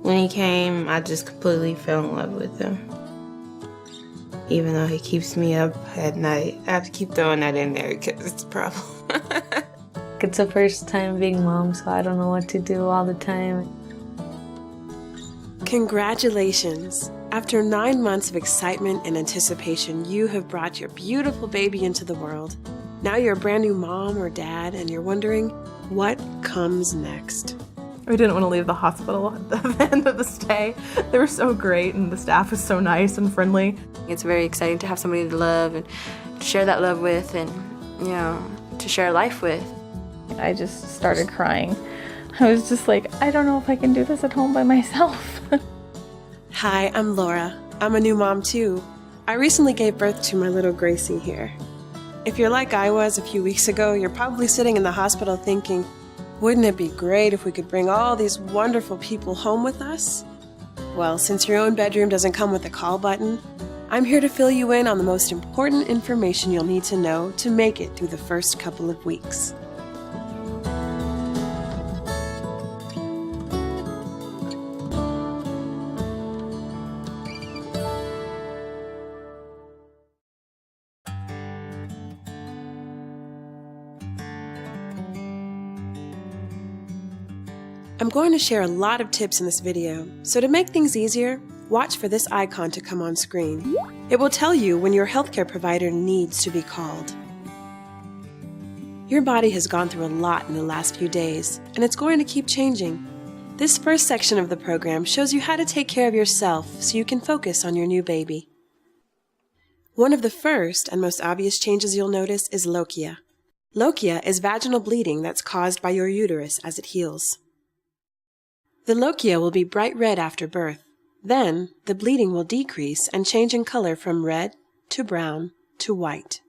When he came, I just completely fell in love with him. Even though he keeps me up at night. I have to keep throwing that in there because it's a problem. It's the first time being mom, so I don't know what to do all the time. Congratulations! After 9 months of excitement and anticipation, you have brought your beautiful baby into the world. Now you're a brand new mom or dad, and you're wondering, what comes next? We didn't want to leave the hospital at the end of the stay. They were so great, and the staff was so nice and friendly. It's very exciting to have somebody to love and to share that love with and, to share life with. I just started crying. I was just like, I don't know if I can do this at home by myself. Hi, I'm Laura. I'm a new mom too. I recently gave birth to my little Gracie here. If you're like I was a few weeks ago, you're probably sitting in the hospital thinking, wouldn't it be great if we could bring all these wonderful people home with us? Well, since your own bedroom doesn't come with a call button, I'm here to fill you in on the most important information you'll need to know to make it through the first couple of weeks. I'm going to share a lot of tips in this video, so to make things easier, watch for this icon to come on screen. It will tell you when your healthcare provider needs to be called. Your body has gone through a lot in the last few days, and it's going to keep changing. This first section of the program shows you how to take care of yourself so you can focus on your new baby. One of the first and most obvious changes you'll notice is lochia. Lochia is vaginal bleeding that's caused by your uterus as it heals. The lochia will be bright red after birth. Then, the bleeding will decrease and change in color from red to brown to white.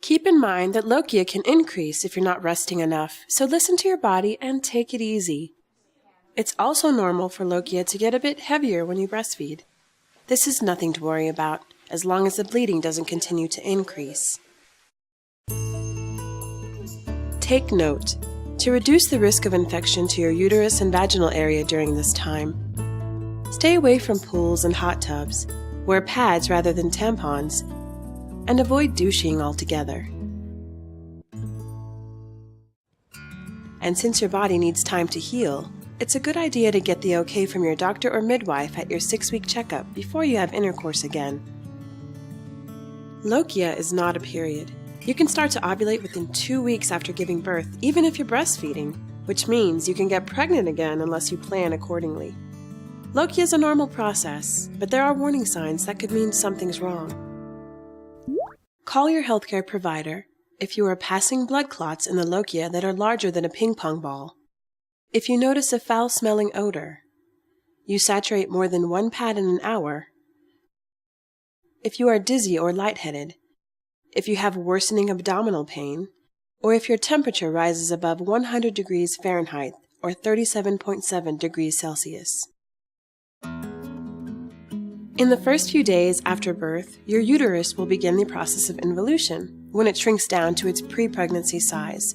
Keep in mind that lochia can increase if you're not resting enough, so listen to your body and take it easy. It's also normal for lochia to get a bit heavier when you breastfeed. This is nothing to worry about, as long as the bleeding doesn't continue to increase. Take note. To reduce the risk of infection to your uterus and vaginal area during this time, stay away from pools and hot tubs, wear pads rather than tampons, and avoid douching altogether. And since your body needs time to heal, it's a good idea to get the okay from your doctor or midwife at your 6-week checkup before you have intercourse again. Lochia is not a period. You can start to ovulate within 2 weeks after giving birth, even if you're breastfeeding, which means you can get pregnant again unless you plan accordingly. Lochia is a normal process, but there are warning signs that could mean something's wrong. Call your healthcare provider if you are passing blood clots in the lochia that are larger than a ping pong ball, if you notice a foul-smelling odor, you saturate more than 1 pad in an hour, if you are dizzy or lightheaded, if you have worsening abdominal pain, or if your temperature rises above 100 degrees Fahrenheit or 37.7 degrees Celsius. In the first few days after birth, your uterus will begin the process of involution, when it shrinks down to its pre-pregnancy size.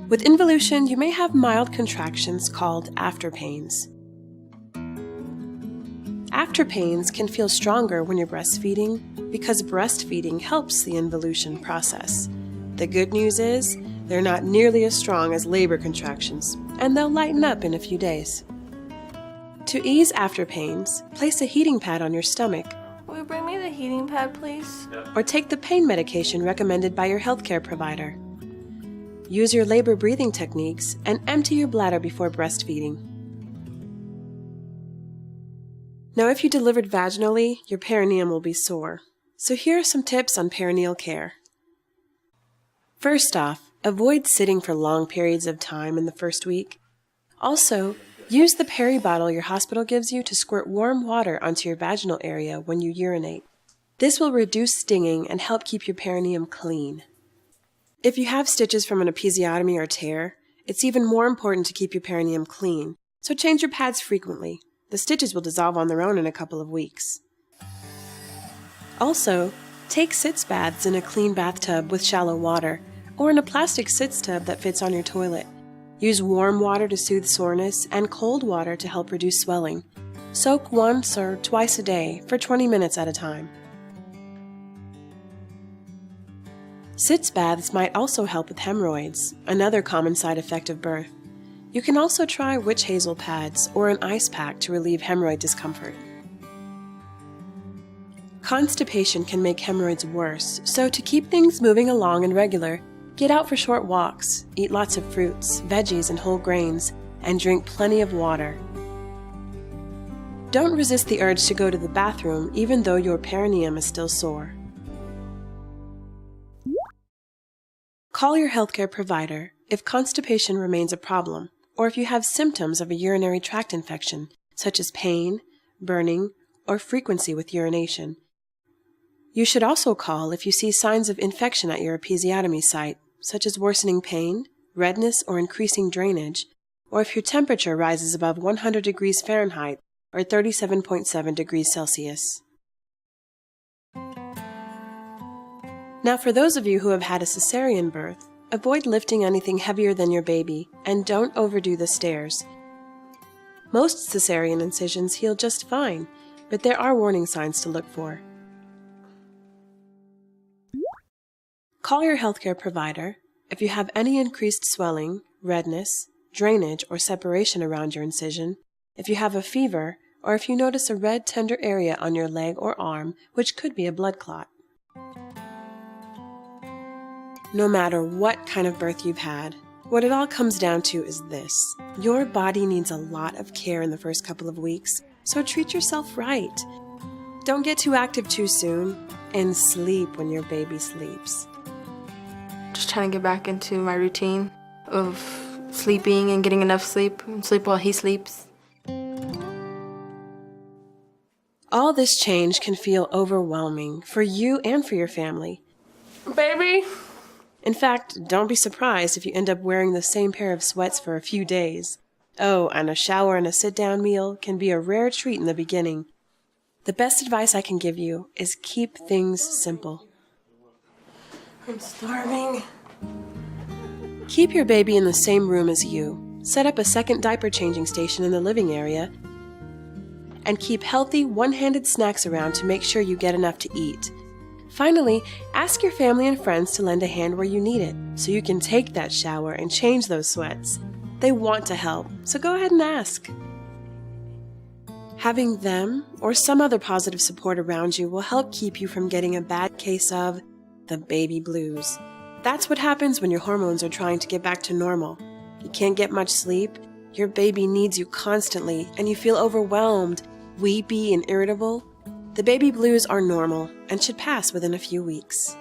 With involution, you may have mild contractions called after pains. After pains can feel stronger when you're breastfeeding because breastfeeding helps the involution process. The good news is they're not nearly as strong as labor contractions, and they'll lighten up in a few days. To ease after pains, place a heating pad on your stomach. Will you bring me the heating pad, please? Or take the pain medication recommended by your healthcare provider. Use your labor breathing techniques and empty your bladder before breastfeeding. Now, if you delivered vaginally, your perineum will be sore. So here are some tips on perineal care. First off, avoid sitting for long periods of time in the first week. Also, use the peri bottle your hospital gives you to squirt warm water onto your vaginal area when you urinate. This will reduce stinging and help keep your perineum clean. If you have stitches from an episiotomy or tear, it's even more important to keep your perineum clean, so change your pads frequently. The stitches will dissolve on their own in a couple of weeks. Also, take sitz baths in a clean bathtub with shallow water, or in a plastic sitz tub that fits on your toilet. Use warm water to soothe soreness and cold water to help reduce swelling. Soak once or twice a day for 20 minutes at a time. Sitz baths might also help with hemorrhoids, another common side effect of birth. You can also try witch hazel pads or an ice pack to relieve hemorrhoid discomfort. Constipation can make hemorrhoids worse, so to keep things moving along and regular, get out for short walks, eat lots of fruits, veggies, and whole grains, and drink plenty of water. Don't resist the urge to go to the bathroom even though your perineum is still sore. Call your healthcare provider if constipation remains a problem, or if you have symptoms of a urinary tract infection, such as pain, burning, or frequency with urination. You should also call if you see signs of infection at your episiotomy site, such as worsening pain, redness, or increasing drainage, or if your temperature rises above 100 degrees Fahrenheit or 37.7 degrees Celsius. Now, for those of you who have had a cesarean birth, avoid lifting anything heavier than your baby and don't overdo the stairs. Most cesarean incisions heal just fine, but there are warning signs to look for. Call your healthcare provider if you have any increased swelling, redness, drainage, or separation around your incision, if you have a fever, or if you notice a red tender area on your leg or arm, which could be a blood clot. No matter what kind of birth you've had, what it all comes down to is this. Your body needs a lot of care in the first couple of weeks, so treat yourself right. Don't get too active too soon, and sleep when your baby sleeps. Just trying to get back into my routine of sleeping and getting enough sleep, and sleep while he sleeps. All this change can feel overwhelming for you and for your family. Baby! In fact, don't be surprised if you end up wearing the same pair of sweats for a few days. Oh, and a shower and a sit-down meal can be a rare treat in the beginning. The best advice I can give you is keep things simple. I'm starving. Keep your baby in the same room as you. Set up a second diaper changing station in the living area. And keep healthy, one-handed snacks around to make sure you get enough to eat. Finally, ask your family and friends to lend a hand where you need it, so you can take that shower and change those sweats. They want to help, so go ahead and ask. Having them or some other positive support around you will help keep you from getting a bad case of the baby blues. That's what happens when your hormones are trying to get back to normal. You can't get much sleep, your baby needs you constantly, and you feel overwhelmed, weepy, and irritable. The baby blues are normal and should pass within a few weeks.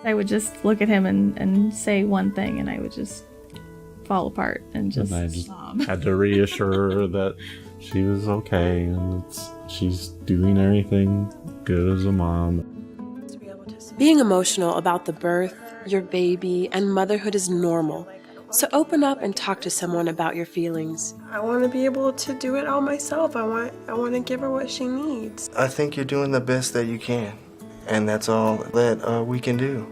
I would just look at him and say one thing, and I would just fall apart and just and I just sob. had to reassure her that she was okay and she's doing everything good as a mom. Being emotional about the birth, your baby, and motherhood is normal. So open up and talk to someone about your feelings. I want to be able to do it all myself. I want to give her what she needs. I think you're doing the best that you can, and that's all that we can do.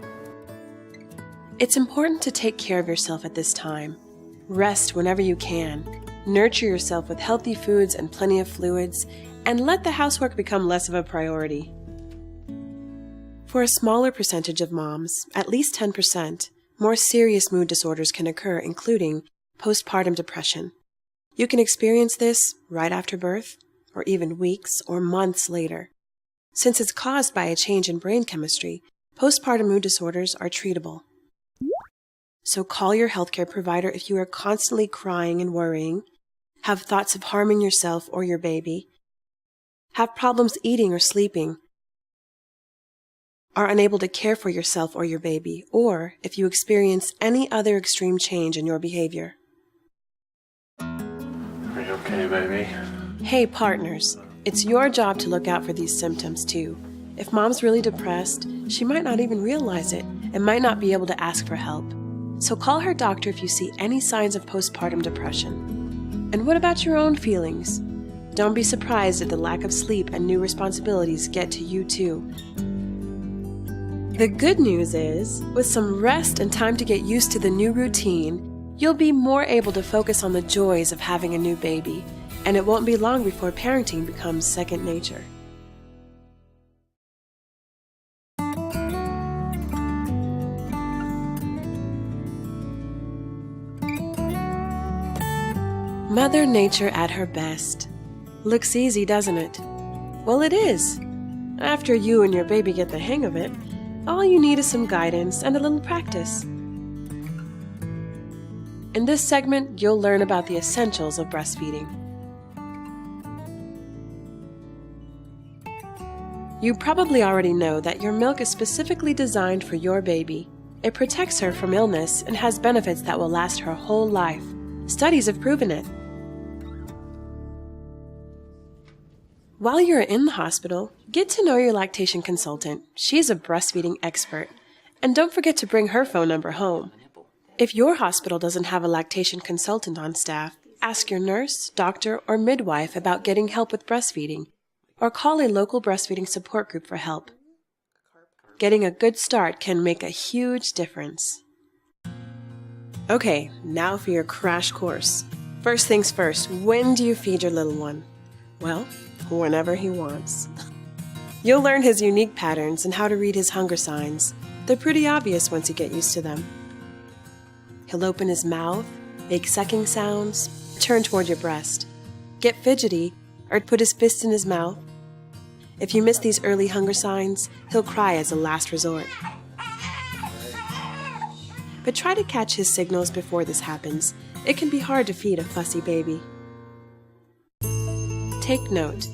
It's important to take care of yourself at this time. Rest whenever you can. Nurture yourself with healthy foods and plenty of fluids, and let the housework become less of a priority. For a smaller percentage of moms, at least 10%, more serious mood disorders can occur, including postpartum depression. You can experience this right after birth, or even weeks or months later. Since it's caused by a change in brain chemistry, postpartum mood disorders are treatable. So call your healthcare provider if you are constantly crying and worrying, have thoughts of harming yourself or your baby, have problems eating or sleeping, are unable to care for yourself or your baby, or if you experience any other extreme change in your behavior. Are you okay, baby? Hey, partners, it's your job to look out for these symptoms too. If mom's really depressed, she might not even realize it and might not be able to ask for help. So call her doctor if you see any signs of postpartum depression. And what about your own feelings? Don't be surprised if the lack of sleep and new responsibilities get to you too. The good news is, with some rest and time to get used to the new routine, You'll be more able to focus on the joys of having a new baby, and it won't be long before parenting becomes second nature. Mother Nature at her best. Looks easy, doesn't it? Well, it is. After you and your baby get the hang of it, all you need is some guidance and a little practice. In this segment, you'll learn about the essentials of breastfeeding. You probably already know that your milk is specifically designed for your baby. It protects her from illness and has benefits that will last her whole life. Studies have proven it. While you're in the hospital, get to know your lactation consultant. She's a breastfeeding expert. And don't forget to bring her phone number home. If your hospital doesn't have a lactation consultant on staff, ask your nurse, doctor, or midwife about getting help with breastfeeding, or call a local breastfeeding support group for help. Getting a good start can make a huge difference. Okay, now for your crash course. First things first, when do you feed your little one? Well, whenever he wants. You'll learn his unique patterns and how to read his hunger signs. They're pretty obvious once you get used to them. He'll open his mouth, make sucking sounds, turn toward your breast, get fidgety, or put his fist in his mouth. If you miss these early hunger signs, he'll cry as a last resort. But try to catch his signals before this happens. It can be hard to feed a fussy baby. Take note.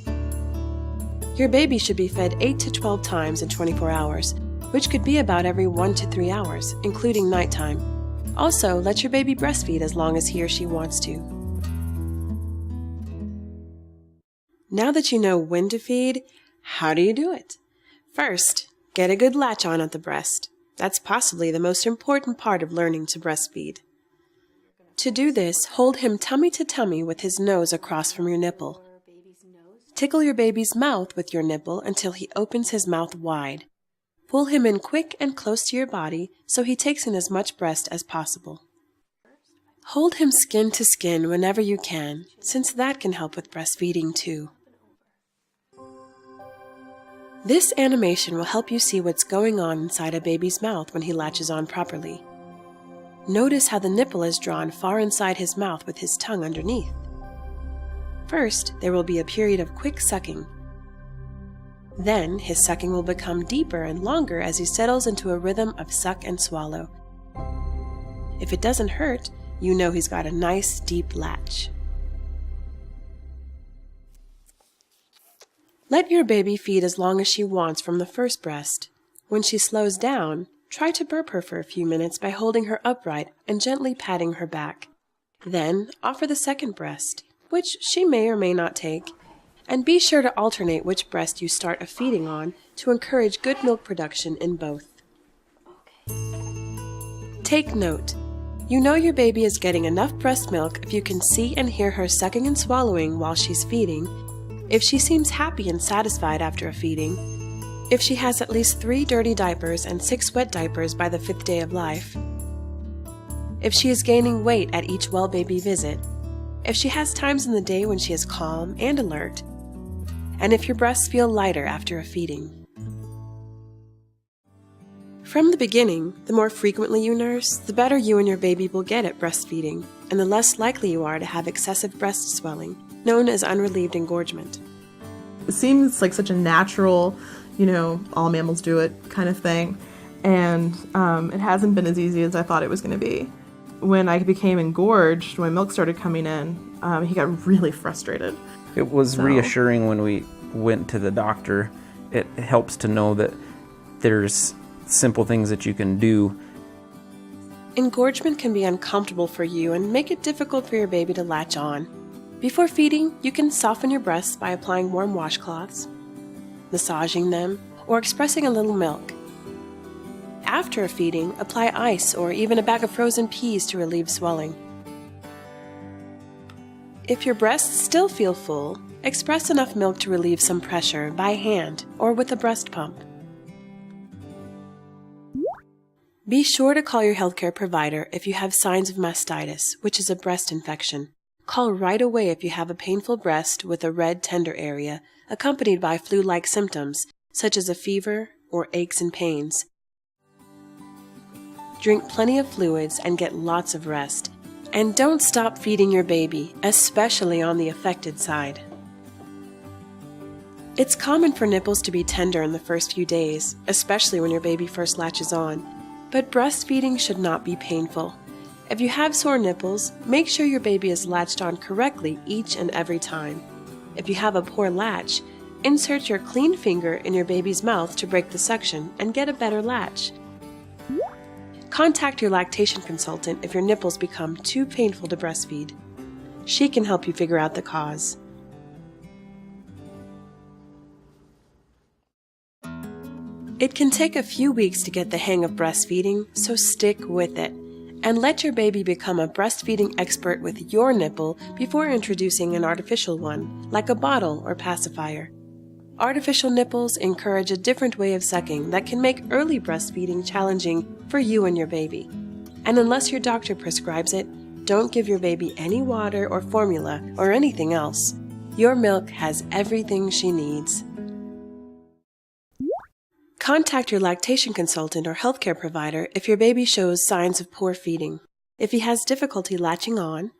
Your baby should be fed 8 to 12 times in 24 hours, which could be about every 1 to 3 hours, including nighttime. Also, let your baby breastfeed as long as he or she wants to. Now that you know when to feed, how do you do it? First, get a good latch on at the breast. That's possibly the most important part of learning to breastfeed. To do this, hold him tummy to tummy with his nose across from your nipple. Tickle your baby's mouth with your nipple until he opens his mouth wide. Pull him in quick and close to your body so he takes in as much breast as possible. Hold him skin to skin whenever you can, since that can help with breastfeeding too. This animation will help you see what's going on inside a baby's mouth when he latches on properly. Notice how the nipple is drawn far inside his mouth with his tongue underneath. First, there will be a period of quick sucking. Then, his sucking will become deeper and longer as he settles into a rhythm of suck and swallow. If it doesn't hurt, you know he's got a nice, deep latch. Let your baby feed as long as she wants from the first breast. When she slows down, try to burp her for a few minutes by holding her upright and gently patting her back. Then, offer the second breast, which she may or may not take, and be sure to alternate which breast you start a feeding on to encourage good milk production in both. Take note. You know your baby is getting enough breast milk if you can see and hear her sucking and swallowing while she's feeding, if she seems happy and satisfied after a feeding, if she has at least 3 dirty diapers and 6 wet diapers by the 5th day of life, if she is gaining weight at each well baby visit, if she has times in the day when she is calm and alert, and if your breasts feel lighter after a feeding. From the beginning, the more frequently you nurse, the better you and your baby will get at breastfeeding, and the less likely you are to have excessive breast swelling, known as unrelieved engorgement. It seems like such a natural, all mammals do it kind of thing, and it hasn't been as easy as I thought it was going to be. When I became engorged, when milk started coming in, he got really frustrated. It was reassuring when we went to the doctor. It helps to know that there's simple things that you can do. Engorgement can be uncomfortable for you and make it difficult for your baby to latch on. Before feeding, you can soften your breasts by applying warm washcloths, massaging them, or expressing a little milk. After a feeding, apply ice or even a bag of frozen peas to relieve swelling. If your breasts still feel full, express enough milk to relieve some pressure by hand or with a breast pump. Be sure to call your healthcare provider if you have signs of mastitis, which is a breast infection. Call right away if you have a painful breast with a red tender area, accompanied by flu-like symptoms, such as a fever or aches and pains. Drink plenty of fluids and get lots of rest. And don't stop feeding your baby, especially on the affected side. It's common for nipples to be tender in the first few days, especially when your baby first latches on. But breastfeeding should not be painful. If you have sore nipples, make sure your baby is latched on correctly each and every time. If you have a poor latch, insert your clean finger in your baby's mouth to break the suction and get a better latch. Contact your lactation consultant if your nipples become too painful to breastfeed. She can help you figure out the cause. It can take a few weeks to get the hang of breastfeeding, so stick with it. And let your baby become a breastfeeding expert with your nipple before introducing an artificial one, like a bottle or pacifier. Artificial nipples encourage a different way of sucking that can make early breastfeeding challenging for you and your baby. And unless your doctor prescribes it, don't give your baby any water or formula or anything else. Your milk has everything she needs. Contact your lactation consultant or healthcare provider if your baby shows signs of poor feeding, if he has difficulty latching on,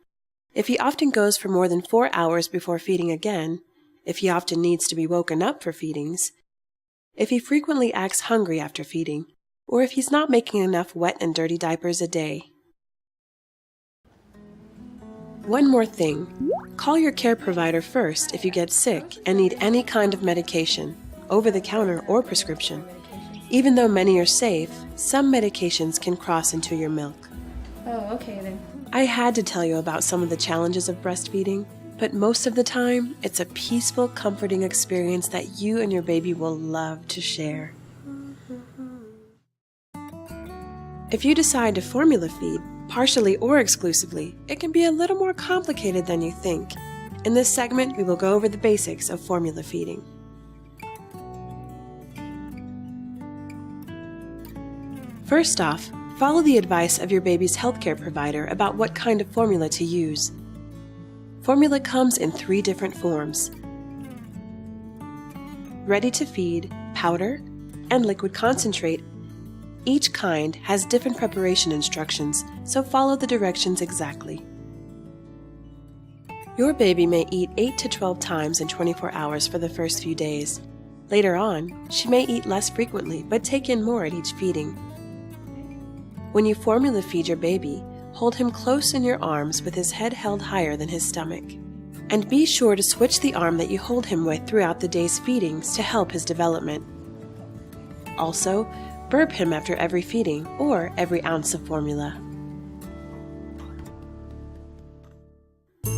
if he often goes for more than 4 hours before feeding again, if he often needs to be woken up for feedings, if he frequently acts hungry after feeding, or if he's not making enough wet and dirty diapers a day. One more thing, call your care provider first if you get sick and need any kind of medication, over-the-counter or prescription. Even though many are safe, some medications can cross into your milk. Oh, okay then. I had to tell you about some of the challenges of breastfeeding, but most of the time, it's a peaceful, comforting experience that you and your baby will love to share. If you decide to formula feed, partially or exclusively, it can be a little more complicated than you think. In this segment, we will go over the basics of formula feeding. First off, follow the advice of your baby's healthcare provider about what kind of formula to use. Formula comes in 3 different forms: ready to feed, powder, and liquid concentrate. Each kind has different preparation instructions, so follow the directions exactly. Your baby may eat 8 to 12 times in 24 hours for the first few days. Later on, she may eat less frequently but take in more at each feeding. When you formula feed your baby, hold him close in your arms with his head held higher than his stomach. And be sure to switch the arm that you hold him with throughout the day's feedings to help his development. Also, burp him after every feeding or every ounce of formula.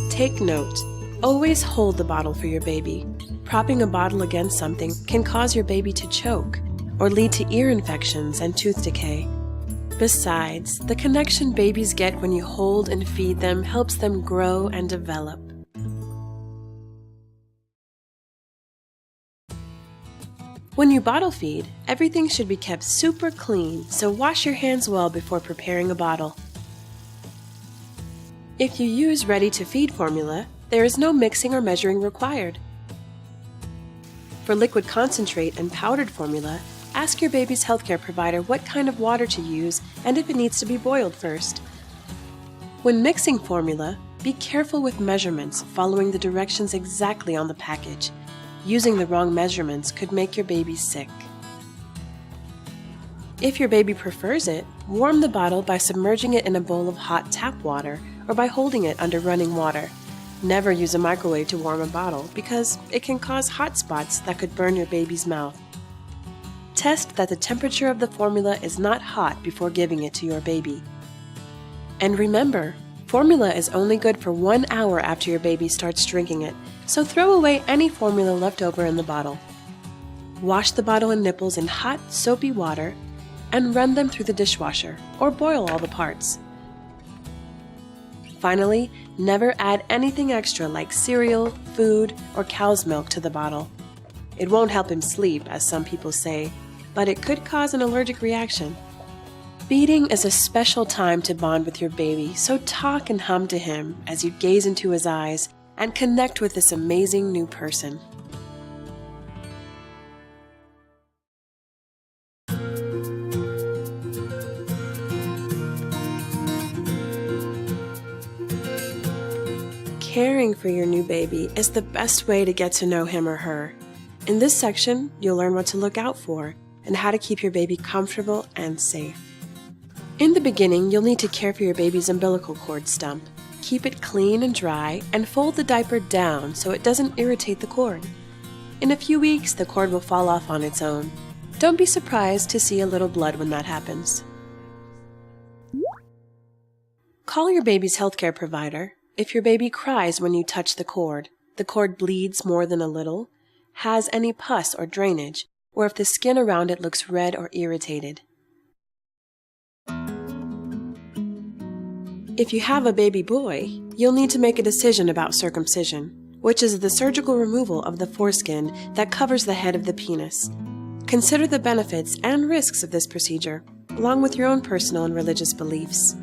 Take note, always hold the bottle for your baby. Propping a bottle against something can cause your baby to choke or lead to ear infections and tooth decay. Besides, the connection babies get when you hold and feed them helps them grow and develop. When you bottle feed, everything should be kept super clean, so wash your hands well before preparing a bottle. If you use ready-to-feed formula, there is no mixing or measuring required. For liquid concentrate and powdered formula, ask your baby's healthcare provider what kind of water to use and if it needs to be boiled first. When mixing formula, be careful with measurements, following the directions exactly on the package. Using the wrong measurements could make your baby sick. If your baby prefers it, warm the bottle by submerging it in a bowl of hot tap water or by holding it under running water. Never use a microwave to warm a bottle because it can cause hot spots that could burn your baby's mouth. Test that the temperature of the formula is not hot before giving it to your baby. And remember, formula is only good for 1 hour after your baby starts drinking it, so throw away any formula left over in the bottle. Wash the bottle and nipples in hot, soapy water and run them through the dishwasher or boil all the parts. Finally, never add anything extra like cereal, food, or cow's milk to the bottle. It won't help him sleep, as some people say, but it could cause an allergic reaction. Feeding is a special time to bond with your baby, so talk and hum to him as you gaze into his eyes and connect with this amazing new person. Caring for your new baby is the best way to get to know him or her. In this section, you'll learn what to look out for and how to keep your baby comfortable and safe. In the beginning, you'll need to care for your baby's umbilical cord stump. Keep it clean and dry and fold the diaper down so it doesn't irritate the cord. In a few weeks, the cord will fall off on its own. Don't be surprised to see a little blood when that happens. Call your baby's healthcare provider. If your baby cries when you touch the cord bleeds more than a little, has any pus or drainage, or if the skin around it looks red or irritated. If you have a baby boy, you'll need to make a decision about circumcision, which is the surgical removal of the foreskin that covers the head of the penis. Consider the benefits and risks of this procedure, along with your own personal and religious beliefs.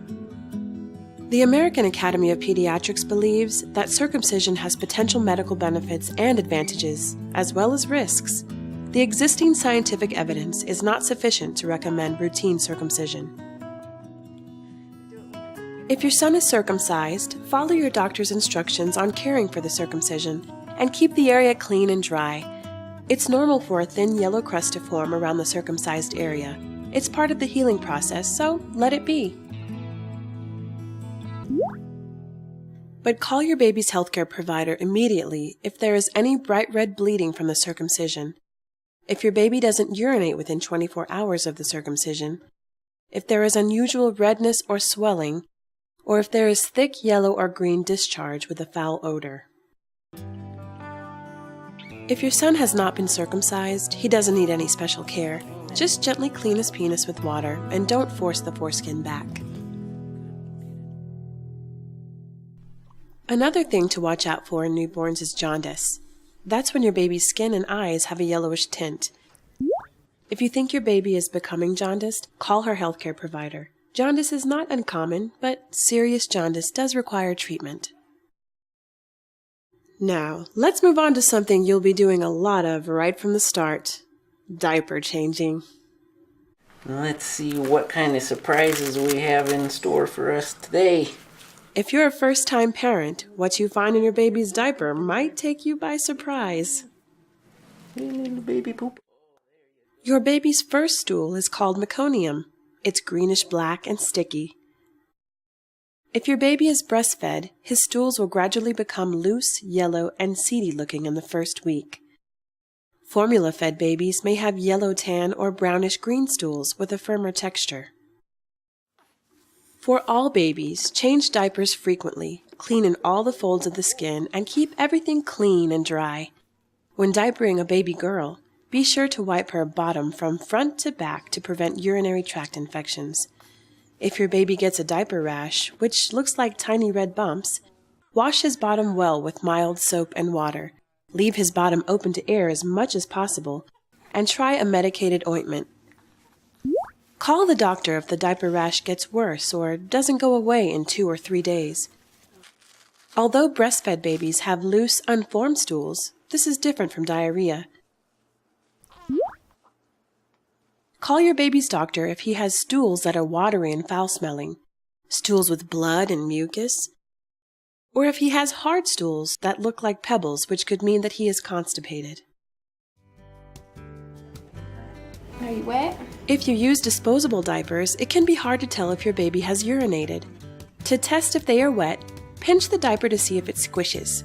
The American Academy of Pediatrics believes that circumcision has potential medical benefits and advantages, as well as risks. The existing scientific evidence is not sufficient to recommend routine circumcision. If your son is circumcised, follow your doctor's instructions on caring for the circumcision and keep the area clean and dry. It's normal for a thin yellow crust to form around the circumcised area. It's part of the healing process, so let it be. But call your baby's healthcare provider immediately if there is any bright red bleeding from the circumcision, if your baby doesn't urinate within 24 hours of the circumcision, if there is unusual redness or swelling, or if there is thick yellow or green discharge with a foul odor. If your son has not been circumcised, he doesn't need any special care. Just gently clean his penis with water and don't force the foreskin back. Another thing to watch out for in newborns is jaundice. That's when your baby's skin and eyes have a yellowish tint. If you think your baby is becoming jaundiced, call her healthcare provider. Jaundice is not uncommon, but serious jaundice does require treatment. Now, let's move on to something you'll be doing a lot of right from the start: diaper changing. Let's see what kind of surprises we have in store for us today. If you're a first-time parent, what you find in your baby's diaper might take you by surprise. Hey, little baby poop. Your baby's first stool is called meconium. It's greenish-black and sticky. If your baby is breastfed, his stools will gradually become loose, yellow, and seedy-looking in the first week. Formula-fed babies may have yellow-tan or brownish-green stools with a firmer texture. For all babies, change diapers frequently, clean in all the folds of the skin, and keep everything clean and dry. When diapering a baby girl, be sure to wipe her bottom from front to back to prevent urinary tract infections. If your baby gets a diaper rash, which looks like tiny red bumps, wash his bottom well with mild soap and water. Leave his bottom open to air as much as possible, and try a medicated ointment. Call the doctor if the diaper rash gets worse or doesn't go away in 2 or 3 days. Although breastfed babies have loose, unformed stools, this is different from diarrhea. Call your baby's doctor if he has stools that are watery and foul-smelling, stools with blood and mucus, or if he has hard stools that look like pebbles, which could mean that he is constipated. Are you wet? If you use disposable diapers, it can be hard to tell if your baby has urinated. To test if they are wet, pinch the diaper to see if it squishes.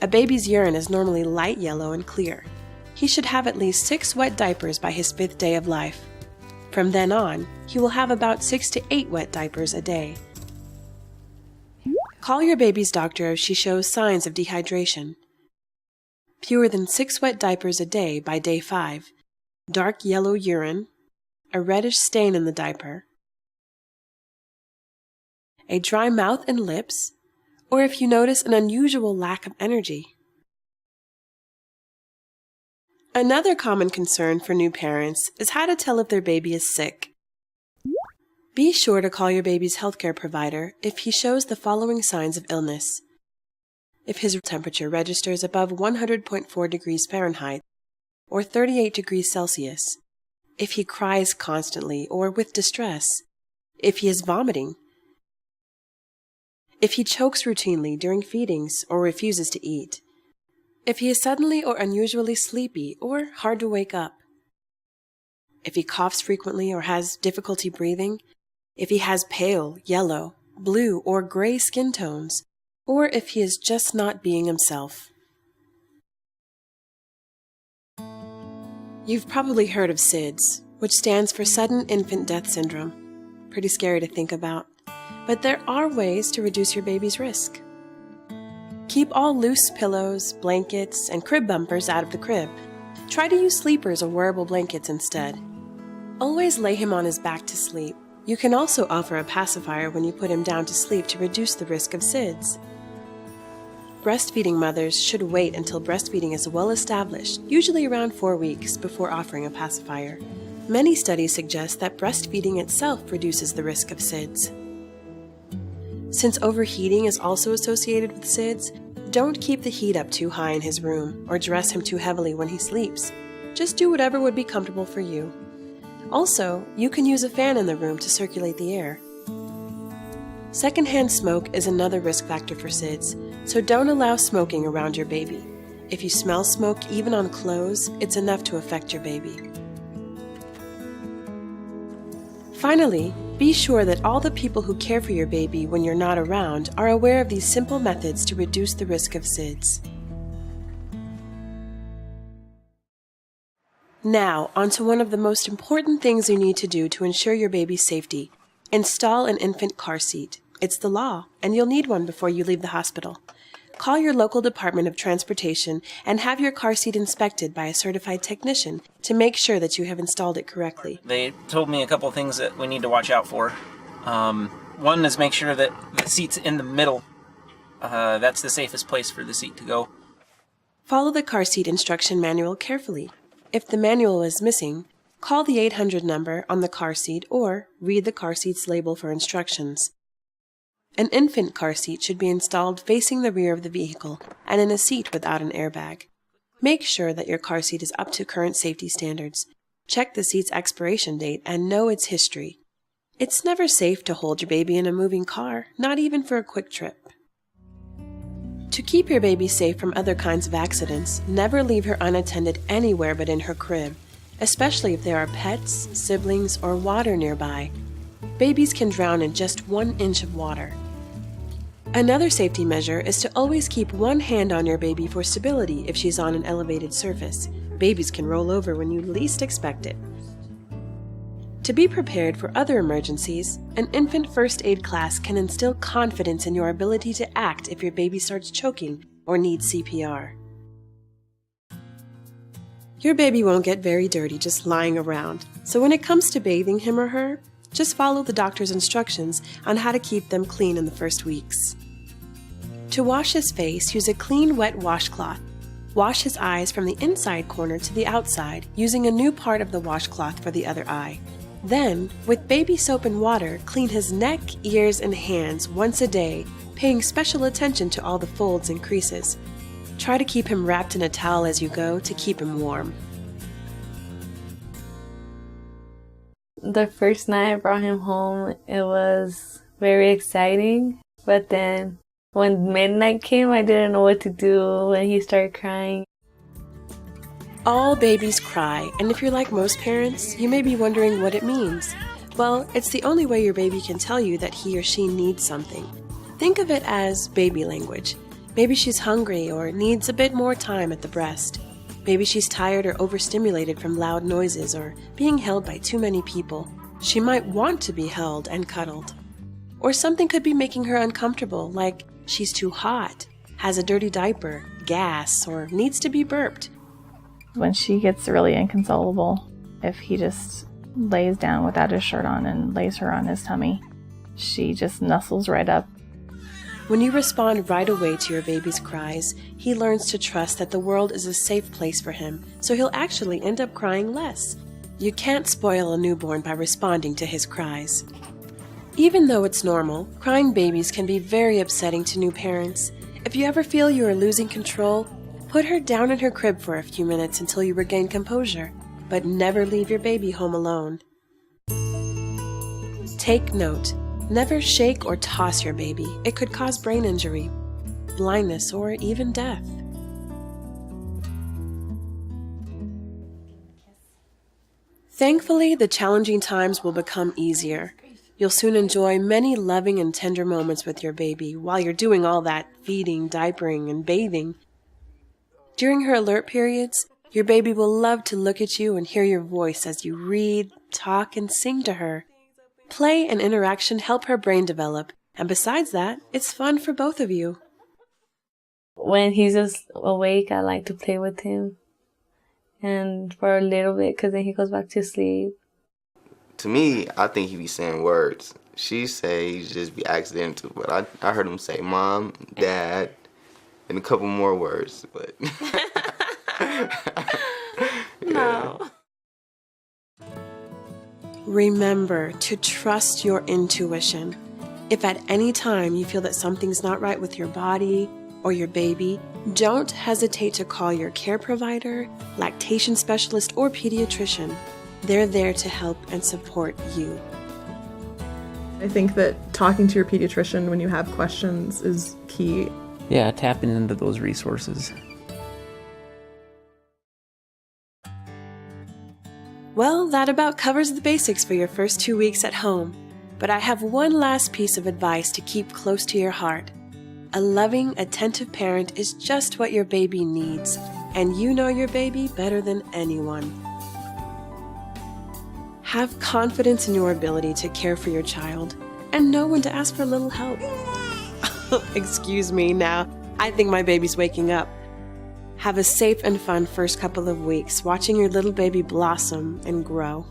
A baby's urine is normally light yellow and clear. He should have at least 6 wet diapers by his 5th day of life. From then on, he will have about 6 to 8 wet diapers a day. Call your baby's doctor if she shows signs of dehydration. Fewer than 6 wet diapers a day by day 5, dark yellow urine, a reddish stain in the diaper, a dry mouth and lips, or if you notice an unusual lack of energy. Another common concern for new parents is how to tell if their baby is sick. Be sure to call your baby's healthcare provider if he shows the following signs of illness. If his temperature registers above 100.4 degrees Fahrenheit or 38 degrees Celsius, if he cries constantly or with distress, if he is vomiting, if he chokes routinely during feedings or refuses to eat, if he is suddenly or unusually sleepy or hard to wake up, if he coughs frequently or has difficulty breathing, if he has pale, yellow, blue, or gray skin tones, or if he is just not being himself. You've probably heard of SIDS, which stands for Sudden Infant Death Syndrome. Pretty scary to think about, but there are ways to reduce your baby's risk. Keep all loose pillows, blankets, and crib bumpers out of the crib. Try to use sleepers or wearable blankets instead. Always lay him on his back to sleep. You can also offer a pacifier when you put him down to sleep to reduce the risk of SIDS. Breastfeeding mothers should wait until breastfeeding is well established, usually around 4 weeks, before offering a pacifier. Many studies suggest that breastfeeding itself reduces the risk of SIDS. Since overheating is also associated with SIDS, don't keep the heat up too high in his room or dress him too heavily when he sleeps. Just do whatever would be comfortable for you. Also, you can use a fan in the room to circulate the air. Secondhand smoke is another risk factor for SIDS, so don't allow smoking around your baby. If you smell smoke even on clothes, it's enough to affect your baby. Finally, be sure that all the people who care for your baby when you're not around are aware of these simple methods to reduce the risk of SIDS. Now, onto one of the most important things you need to do to ensure your baby's safety. Install an infant car seat. It's the law, and you'll need one before you leave the hospital. Call your local Department of Transportation and have your car seat inspected by a certified technician to make sure that you have installed it correctly. They told me a couple of things that we need to watch out for. One is make sure that the seat's in the middle. That's the safest place for the seat to go. Follow the car seat instruction manual carefully. If the manual is missing, call the 800 number on the car seat or read the car seat's label for instructions. An infant car seat should be installed facing the rear of the vehicle and in a seat without an airbag. Make sure that your car seat is up to current safety standards. Check the seat's expiration date and know its history. It's never safe to hold your baby in a moving car, not even for a quick trip. To keep your baby safe from other kinds of accidents, never leave her unattended anywhere but in her crib, especially if there are pets, siblings, or water nearby. Babies can drown in just 1 inch of water. Another safety measure is to always keep one hand on your baby for stability if she's on an elevated surface. Babies can roll over when you least expect it. To be prepared for other emergencies, an infant first aid class can instill confidence in your ability to act if your baby starts choking or needs CPR. Your baby won't get very dirty just lying around, so when it comes to bathing him or her, just follow the doctor's instructions on how to keep them clean in the first weeks. To wash his face, use a clean, wet washcloth. Wash his eyes from the inside corner to the outside, using a new part of the washcloth for the other eye. Then, with baby soap and water, clean his neck, ears, and hands once a day, paying special attention to all the folds and creases. Try to keep him wrapped in a towel as you go to keep him warm. The first night I brought him home, it was very exciting, but then when midnight came, I didn't know what to do when he started crying. All babies cry, and if you're like most parents, you may be wondering what it means. Well, it's the only way your baby can tell you that he or she needs something. Think of it as baby language. Maybe she's hungry or needs a bit more time at the breast. Maybe she's tired or overstimulated from loud noises or being held by too many people. She might want to be held and cuddled. Or something could be making her uncomfortable, like she's too hot, has a dirty diaper, gas, or needs to be burped. When she gets really inconsolable, if he just lays down without his shirt on and lays her on his tummy, she just nuzzles right up. When you respond right away to your baby's cries, he learns to trust that the world is a safe place for him, so he'll actually end up crying less. You can't spoil a newborn by responding to his cries. Even though it's normal, crying babies can be very upsetting to new parents. If you ever feel you are losing control, put her down in her crib for a few minutes until you regain composure, but never leave your baby home alone. Take note, never shake or toss your baby. It could cause brain injury, blindness, or even death. Thankfully, the challenging times will become easier. You'll soon enjoy many loving and tender moments with your baby while you're doing all that feeding, diapering, and bathing. During her alert periods, your baby will love to look at you and hear your voice as you read, talk, and sing to her. Play and interaction help her brain develop, and besides that, it's fun for both of you. When he's just awake, I like to play with him. And for a little bit, because then he goes back to sleep. To me, I think he be saying words. She say he just be accidental, but I heard him say mom, dad, and a couple more words, but No. Remember to trust your intuition. If at any time you feel that something's not right with your body or your baby, don't hesitate to call your care provider, lactation specialist, or pediatrician. They're there to help and support you. I think that talking to your pediatrician when you have questions is key. Yeah, tapping into those resources. Well, that about covers the basics for your first 2 weeks at home. But I have one last piece of advice to keep close to your heart. A loving, attentive parent is just what your baby needs, and you know your baby better than anyone. Have confidence in your ability to care for your child, and know when to ask for a little help. Excuse me now, I think my baby's waking up. Have a safe and fun first couple of weeks watching your little baby blossom and grow.